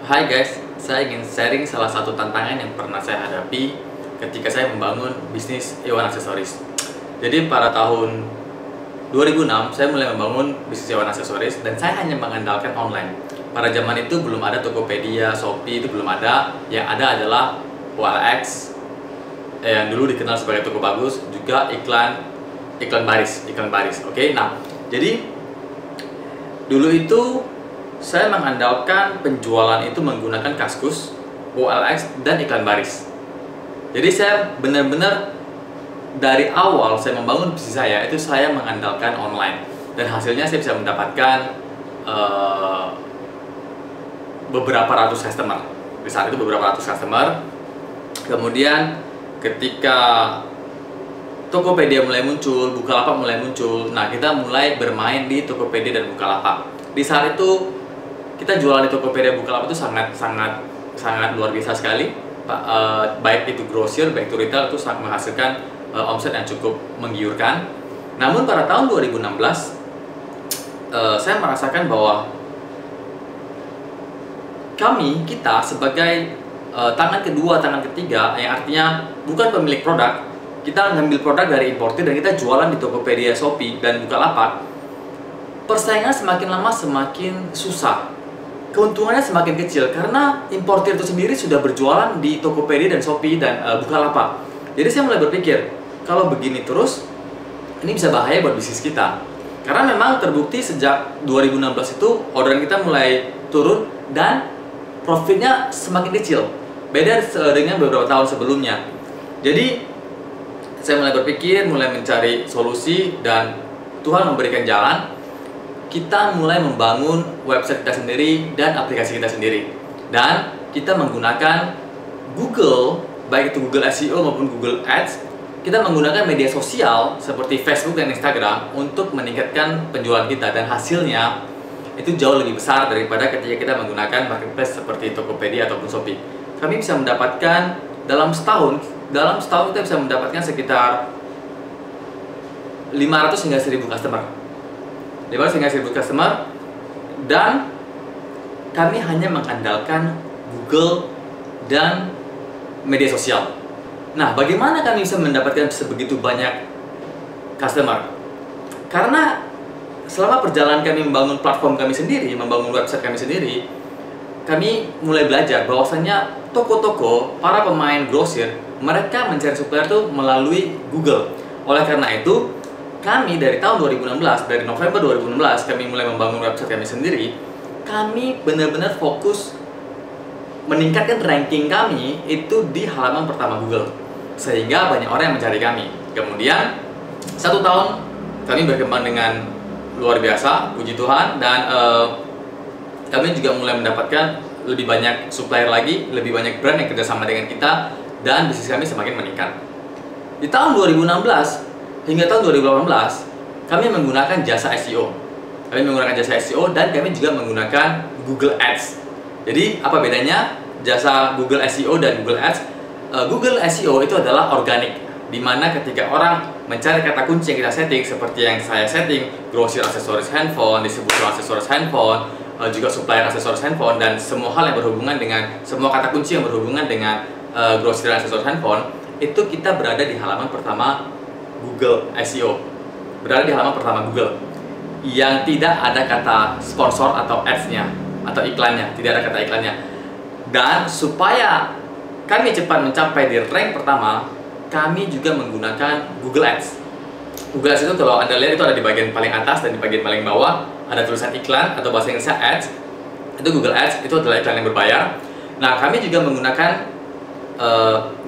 Hai guys, saya ingin sharing salah satu tantangan yang pernah saya hadapi ketika saya membangun bisnis hewan aksesoris. Jadi pada tahun 2006 saya mulai membangun bisnis hewan aksesoris dan saya hanya mengandalkan online. Pada zaman itu belum ada Tokopedia, Shopee, itu belum ada. Yang ada adalah OLX, yang dulu dikenal sebagai Toko Bagus, juga iklan baris. Oke. Nah, jadi dulu itu saya mengandalkan penjualan itu menggunakan Kaskus, OLX, dan iklan baris. Jadi saya benar-benar dari awal saya membangun bisnis saya itu saya mengandalkan online, dan hasilnya saya bisa mendapatkan beberapa ratus customer. Di saat itu beberapa ratus customer. Kemudian ketika Tokopedia mulai muncul, Bukalapak mulai muncul, nah kita mulai bermain di Tokopedia dan Bukalapak. Di saat itu kita jualan di Tokopedia, Bukalapak itu sangat luar biasa sekali. Baik itu grosir, baik itu retail, itu sangat menghasilkan omset yang cukup menggiurkan. Namun pada tahun 2016 saya merasakan bahwa kita sebagai tangan kedua, tangan ketiga, yang artinya bukan pemilik produk, kita ngambil produk dari importir dan kita jualan di Tokopedia, Shopee, dan Bukalapak. Persaingan semakin lama semakin susah, keuntungannya semakin kecil karena importir itu sendiri sudah berjualan di Tokopedia dan Shopee dan Bukalapak. Jadi saya mulai berpikir, kalau begini terus, ini bisa bahaya buat bisnis kita. Karena memang terbukti sejak 2016 itu orderan kita mulai turun dan profitnya semakin kecil. Beda dengan beberapa tahun sebelumnya. Jadi saya mulai berpikir, mulai mencari solusi, dan Tuhan memberikan jalan. Kita mulai membangun website kita sendiri dan aplikasi kita sendiri. Dan kita menggunakan Google, baik itu Google SEO maupun Google Ads. Kita menggunakan media sosial seperti Facebook dan Instagram untuk meningkatkan penjualan kita, dan hasilnya itu jauh lebih besar daripada ketika kita menggunakan marketplace seperti Tokopedia ataupun Shopee. Kami bisa mendapatkan dalam setahun kita bisa mendapatkan sekitar 500 hingga 1000 customer. 500 hingga 1000 customer, dan kami hanya mengandalkan Google dan media sosial. Nah, bagaimana kami bisa mendapatkan sebegitu banyak customer? Karena selama perjalanan kami membangun platform kami sendiri, membangun website kami sendiri, kami mulai belajar bahwasannya toko-toko, para pemain grosir, mereka mencari supplier itu melalui Google. Oleh karena itu, kami dari tahun 2016, dari November 2016, kami mulai membangun website kami sendiri. Kami benar-benar fokus meningkatkan ranking kami itu di halaman pertama Google, sehingga banyak orang yang mencari kami. Kemudian 1 tahun kami berkembang dengan luar biasa, puji Tuhan, dan kami juga mulai mendapatkan lebih banyak supplier lagi, lebih banyak brand yang kerjasama dengan kita, dan bisnis kami semakin meningkat. Di tahun 2016 hingga tahun 2018, kami menggunakan jasa SEO. Dan kami juga menggunakan Google Ads. Jadi apa bedanya jasa Google SEO dan Google Ads? Google SEO itu adalah organik, dimana ketika orang mencari kata kunci yang kita setting, seperti yang saya setting, grosir aksesoris handphone, distributor aksesoris handphone, juga supplier aksesoris handphone, dan semua hal yang berhubungan dengan semua kata kunci yang berhubungan dengan grosir aksesoris handphone, itu kita berada di halaman pertama Google SEO, berada di halaman pertama Google, yang tidak ada kata sponsor atau ads-nya atau iklannya, tidak ada kata iklannya. Dan supaya kami cepat mencapai di rank pertama, kami juga menggunakan Google Ads. Google Ads itu kalau Anda lihat itu ada di bagian paling atas dan di bagian paling bawah ada tulisan iklan atau bahasa Inggrisnya ads. Itu Google Ads, itu adalah iklan yang berbayar. Nah, kami juga menggunakan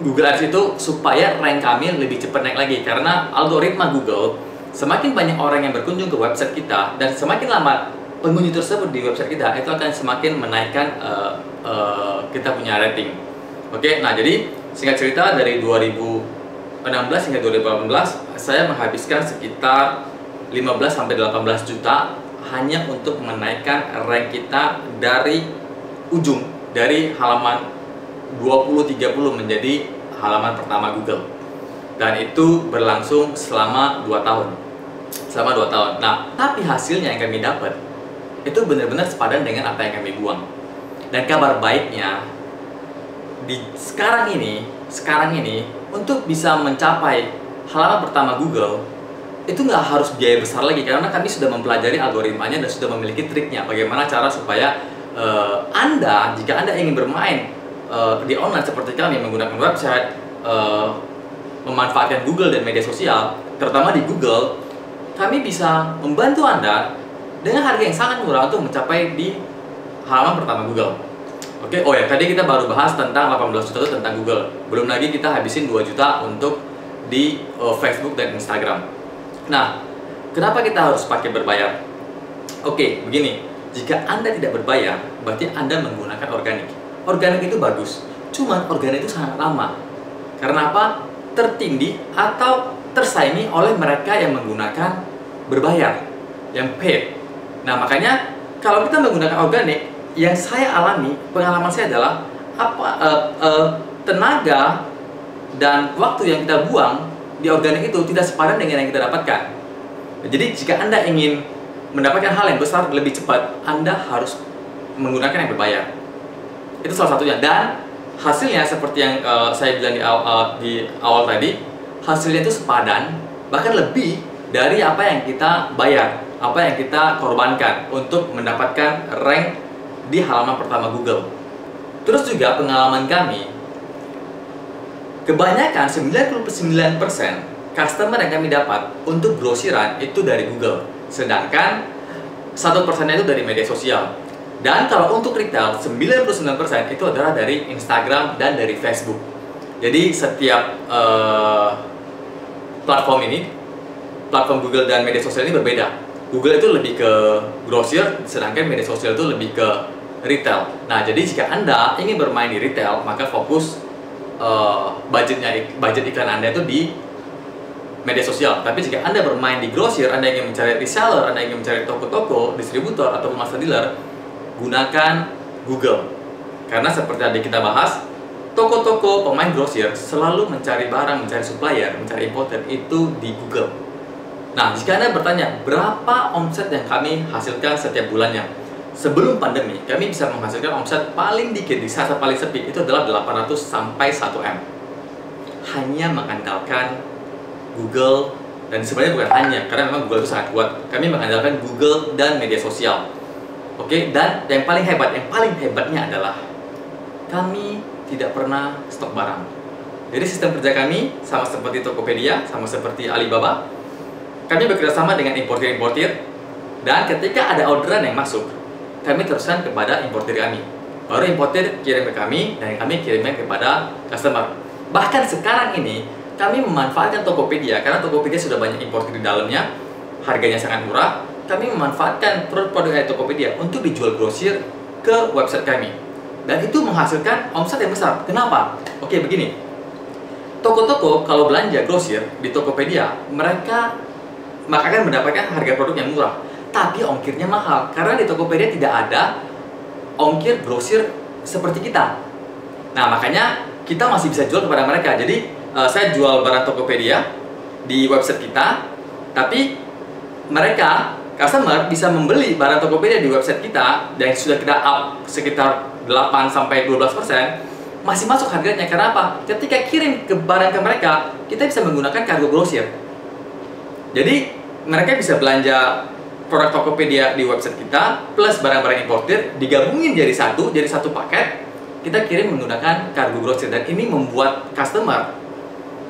Google Ads itu supaya rank kami lebih cepat naik lagi, karena algoritma Google, semakin banyak orang yang berkunjung ke website kita dan semakin lama pengunjung tersebut di website kita, itu akan semakin menaikkan kita punya rating. Oke, nah jadi singkat cerita, dari 2016 hingga 2018 saya menghabiskan sekitar 15-18 juta hanya untuk menaikkan rank kita dari ujung, dari halaman 20-30 menjadi halaman pertama Google. Dan itu berlangsung selama 2 tahun. Nah, tapi hasilnya yang kami dapat itu benar-benar sepadan dengan apa yang kami buang. Dan kabar baiknya, di sekarang ini untuk bisa mencapai halaman pertama Google itu nggak harus biaya besar lagi, karena kami sudah mempelajari algoritmanya dan sudah memiliki triknya bagaimana cara supaya jika Anda ingin bermain di online seperti kami, menggunakan website, memanfaatkan Google dan media sosial, terutama di Google, kami bisa membantu Anda dengan harga yang sangat murah untuk mencapai di halaman pertama Google. Oke, oh ya, tadi kita baru bahas tentang 18 juta itu tentang Google. Belum lagi kita habisin 2 juta untuk di Facebook dan Instagram. Nah, kenapa kita harus pakai berbayar? Oke, begini. Jika Anda tidak berbayar, berarti Anda menggunakan organik. Organik itu bagus, cuman organik itu sangat lama. Karena apa? Tertindih atau tersaingi oleh mereka yang menggunakan berbayar, yang paid. Nah, makanya kalau kita menggunakan organik, yang saya alami, pengalaman saya adalah tenaga dan waktu yang kita buang di organik itu tidak sepadan dengan yang kita dapatkan. Jadi jika Anda ingin mendapatkan hal yang besar lebih cepat, Anda harus menggunakan yang berbayar. Itu salah satunya. Dan hasilnya seperti yang saya bilang di awal tadi, hasilnya itu sepadan, bahkan lebih dari apa yang kita bayar, apa yang kita korbankan untuk mendapatkan rank di halaman pertama Google. Terus juga pengalaman kami, kebanyakan 99% customer yang kami dapat untuk grosiran itu dari Google, sedangkan 1% itu dari media sosial. Dan kalau untuk retail, 99% itu adalah dari Instagram dan dari Facebook. Jadi setiap platform Google dan media sosial ini berbeda. Google itu lebih ke grosir, sedangkan media sosial itu lebih ke retail. Nah, jadi jika Anda ingin bermain di retail, maka fokus budget iklan Anda itu di media sosial. Tapi jika Anda bermain di grosir, Anda ingin mencari reseller, Anda ingin mencari toko-toko, distributor, atau master dealer, gunakan Google. Karena seperti tadi kita bahas, toko-toko pemain grosir selalu mencari barang, mencari supplier, mencari importer itu di Google. Nah, jika Anda bertanya, berapa omset yang kami hasilkan setiap bulannya? Sebelum pandemi, kami bisa menghasilkan omset paling dikit di saat paling sepi itu adalah 800 sampai 1M. Hanya mengandalkan Google, dan sebenarnya bukan hanya, karena memang Google itu sangat kuat. Kami mengandalkan Google dan media sosial. Oke, dan yang paling hebatnya adalah kami tidak pernah stok barang. Jadi sistem kerja kami sama seperti Tokopedia, sama seperti Alibaba. Kami bekerjasama dengan importir-importir, dan ketika ada orderan yang masuk, kami teruskan kepada importir kami. Baru importir kirim ke kami, dan kami kirimkan kepada customer. Bahkan sekarang ini, kami memanfaatkan Tokopedia, karena Tokopedia sudah banyak importir di dalamnya, harganya sangat murah. Kami memanfaatkan produk-produk dari Tokopedia untuk dijual grosir ke website kami. Dan itu menghasilkan omset yang besar. Kenapa? Oke, begini. Toko-toko kalau belanja grosir di Tokopedia, mereka akan mendapatkan harga produk yang murah. Tapi ongkirnya mahal, karena di Tokopedia tidak ada ongkir grosir seperti kita. Nah, makanya kita masih bisa jual kepada mereka. Jadi, saya jual barang Tokopedia di website kita, tapi mereka, customer, bisa membeli barang Tokopedia di website kita, dan sudah kita up sekitar 8-12%, masih masuk harganya. Karena apa? Ketika kirim ke barang ke mereka, kita bisa menggunakan kargo grosir. Jadi, mereka bisa belanja produk Tokopedia di website kita plus barang-barang importir digabungin jadi satu paket, kita kirim menggunakan kargo grosir, dan ini membuat customer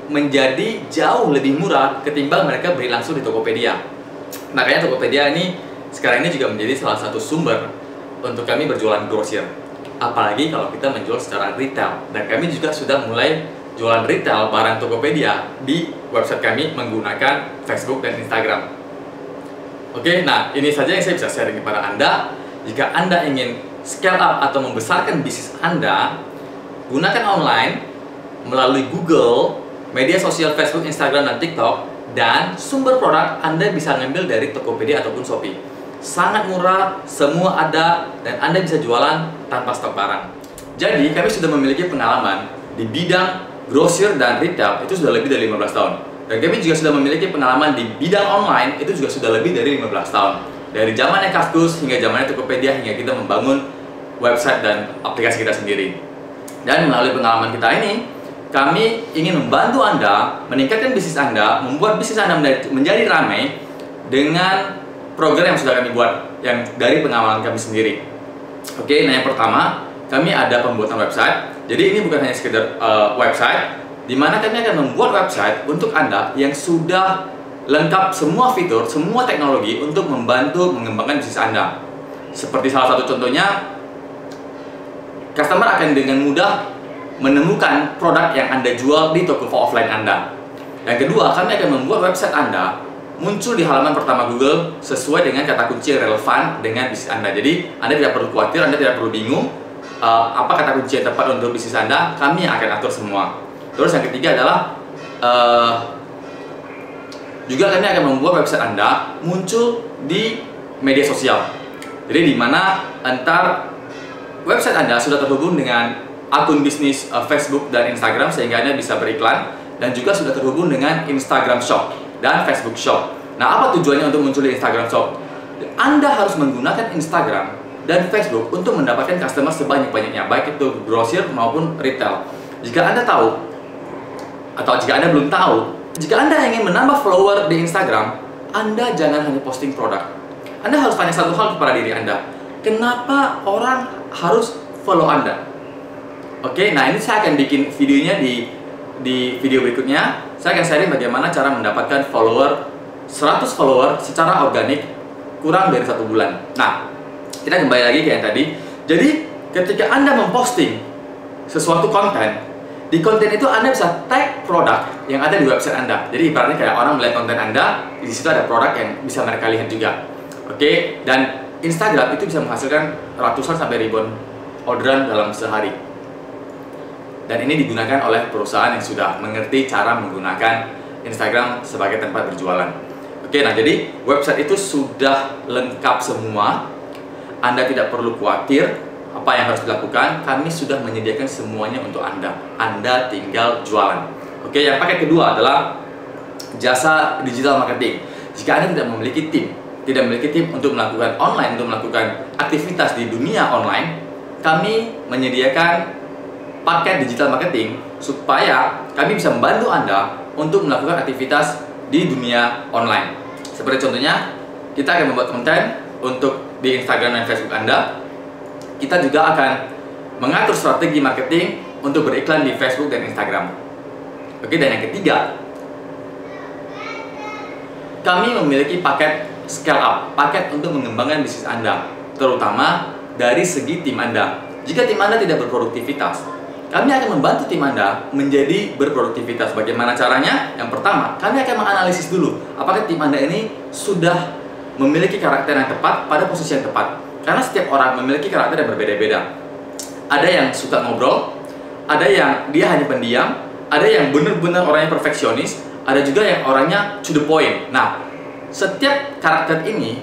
menjadi jauh lebih murah ketimbang mereka beli langsung di Tokopedia. Makanya Tokopedia ini sekarang ini juga menjadi salah satu sumber untuk kami berjualan grosir, apalagi kalau kita menjual secara retail. Dan kami juga sudah mulai jualan retail barang Tokopedia di website kami menggunakan Facebook dan Instagram. Oke, nah ini saja yang saya bisa sharing kepada Anda. Jika Anda ingin scale up atau membesarkan bisnis Anda, gunakan online melalui Google, media sosial Facebook, Instagram, dan TikTok, dan sumber produk Anda bisa ngambil dari Tokopedia ataupun Shopee. Sangat murah, semua ada, dan Anda bisa jualan tanpa stok barang. Jadi, kami sudah memiliki pengalaman di bidang grosir dan retail itu sudah lebih dari 15 tahun. Dan kami juga sudah memiliki pengalaman di bidang online itu juga sudah lebih dari 15 tahun. Dari zamannya Kaskus hingga zamannya Tokopedia, hingga kita membangun website dan aplikasi kita sendiri. Dan melalui pengalaman kita ini, kami ingin membantu Anda meningkatkan bisnis Anda, membuat bisnis Anda menjadi ramai dengan program yang sudah kami buat, yang dari pengalaman kami sendiri. Oke, nah yang pertama, kami ada pembuatan website. Jadi ini bukan hanya sekedar website, di mana kami akan membuat website untuk Anda yang sudah lengkap semua fitur, semua teknologi untuk membantu mengembangkan bisnis Anda. Seperti salah satu contohnya, customer akan dengan mudah menemukan produk yang Anda jual di toko offline Anda. Yang kedua, kami akan membuat website Anda muncul di halaman pertama Google sesuai dengan kata kunci yang relevan dengan bisnis Anda. Jadi, Anda tidak perlu khawatir, Anda tidak perlu bingung apa kata kunci yang tepat untuk bisnis Anda, kami yang akan atur semua. Terus yang ketiga adalah juga kami akan membuat website Anda muncul di media sosial. Jadi di mana antar website Anda sudah terhubung dengan akun bisnis Facebook dan Instagram sehingga Anda bisa beriklan, dan juga sudah terhubung dengan Instagram Shop dan Facebook Shop. Nah, apa tujuannya untuk muncul di Instagram Shop? Anda harus menggunakan Instagram dan Facebook untuk mendapatkan customer sebanyak-banyaknya, baik itu grosir maupun retail. Jika Anda tahu, atau jika Anda belum tahu, jika Anda ingin menambah follower di Instagram, Anda jangan hanya posting produk. Anda harus tanya satu hal kepada diri Anda. Kenapa orang harus follow Anda? Oke, nah ini saya akan bikin videonya di video berikutnya. Saya akan sharing bagaimana cara mendapatkan 100 follower secara organik kurang dari 1 bulan. Nah, kita kembali lagi ke yang tadi. Jadi, ketika Anda memposting sesuatu konten, di konten itu Anda bisa tag produk yang ada di website Anda. Jadi ibaratnya kayak orang melihat konten Anda, di situ ada produk yang bisa mereka lihat juga. Oke, dan Instagram itu bisa menghasilkan ratusan sampai ribuan orderan dalam sehari. Dan ini digunakan oleh perusahaan yang sudah mengerti cara menggunakan Instagram sebagai tempat berjualan. Oke, nah jadi website itu sudah lengkap semua. Anda tidak perlu khawatir apa yang harus dilakukan. Kami sudah menyediakan semuanya untuk Anda. Anda tinggal jualan. Oke, yang paket kedua adalah jasa digital marketing. Jika Anda tidak memiliki tim untuk melakukan online, untuk melakukan aktivitas di dunia online, kami menyediakan paket digital marketing supaya kami bisa membantu Anda untuk melakukan aktivitas di dunia online. Seperti contohnya, kita akan membuat konten untuk di Instagram dan Facebook Anda. Kita juga akan mengatur strategi marketing untuk beriklan di Facebook dan Instagram. Oke, dan yang ketiga, kami memiliki paket scale up, paket untuk mengembangkan bisnis Anda, terutama dari segi tim Anda. Jika tim Anda tidak berproduktivitas, kami akan membantu tim Anda menjadi berproduktivitas. Bagaimana caranya? Yang pertama, kami akan menganalisis dulu apakah tim Anda ini sudah memiliki karakter yang tepat pada posisi yang tepat. Karena setiap orang memiliki karakter yang berbeda-beda. Ada yang suka ngobrol, ada yang dia hanya pendiam, ada yang benar-benar orangnya perfeksionis, ada juga yang orangnya to the point. Nah, setiap karakter ini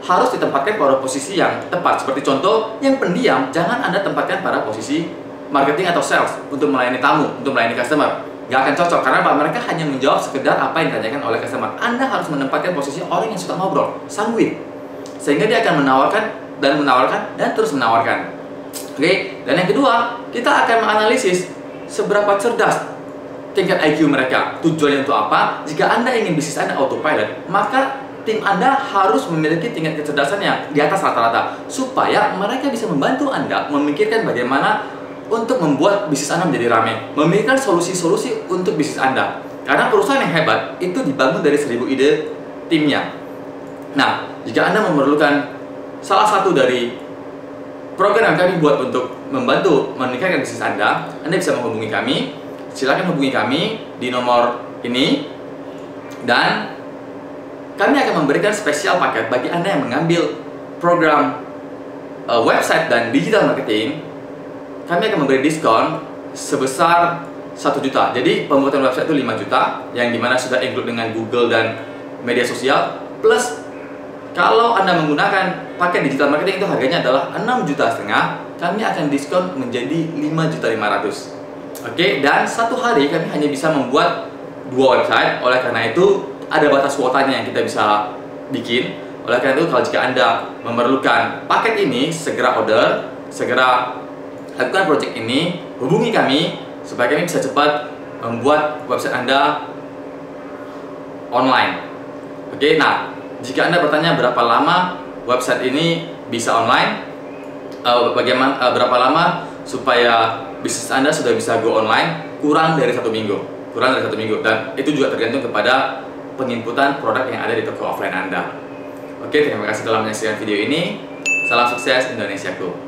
harus ditempatkan pada posisi yang tepat. Seperti contoh, yang pendiam jangan Anda tempatkan pada posisi marketing atau sales untuk melayani tamu, untuk melayani customer. Nggak akan cocok karena mereka hanya menjawab sekedar apa yang ditanyakan oleh customer. Anda harus menempatkan posisi orang yang suka ngobrol, sanguin, sehingga dia akan menawarkan dan terus menawarkan. Oke, dan yang kedua, kita akan menganalisis seberapa cerdas tingkat IQ mereka. Tujuannya untuk apa? Jika Anda ingin bisnis Anda autopilot, maka tim Anda harus memiliki tingkat kecerdasan yang di atas rata-rata supaya mereka bisa membantu Anda memikirkan bagaimana untuk membuat bisnis Anda menjadi ramai, memikirkan solusi-solusi untuk bisnis Anda. Karena perusahaan yang hebat itu dibangun dari 1000 ide timnya. Nah, jika Anda memerlukan salah satu dari program yang kami buat untuk membantu meningkatkan bisnis Anda bisa menghubungi kami. Silakan hubungi kami di nomor ini, dan kami akan memberikan spesial paket bagi Anda yang mengambil program website dan digital marketing. Kami akan memberi diskon sebesar 1 juta. Jadi pembuatan website itu 5 juta, yang dimana sudah include dengan Google dan media sosial. Plus, kalau Anda menggunakan paket digital marketing itu harganya adalah 6,5 juta. Kami akan diskon menjadi 5,5 juta. Oke, dan satu hari kami hanya bisa membuat 2 website. Oleh karena itu, ada batas kuotanya yang kita bisa bikin. Oleh karena itu, kalau jika Anda memerlukan paket ini, segera order. segera lakukan project ini, hubungi kami supaya kami bisa cepat membuat website Anda online. Oke, nah jika Anda bertanya berapa lama website ini bisa online, berapa lama supaya bisnis Anda sudah bisa go online, kurang dari 1 minggu, dan itu juga tergantung kepada penginputan produk yang ada di toko offline Anda. Oke, terima kasih telah menyaksikan video ini. Salam sukses Indonesiaku.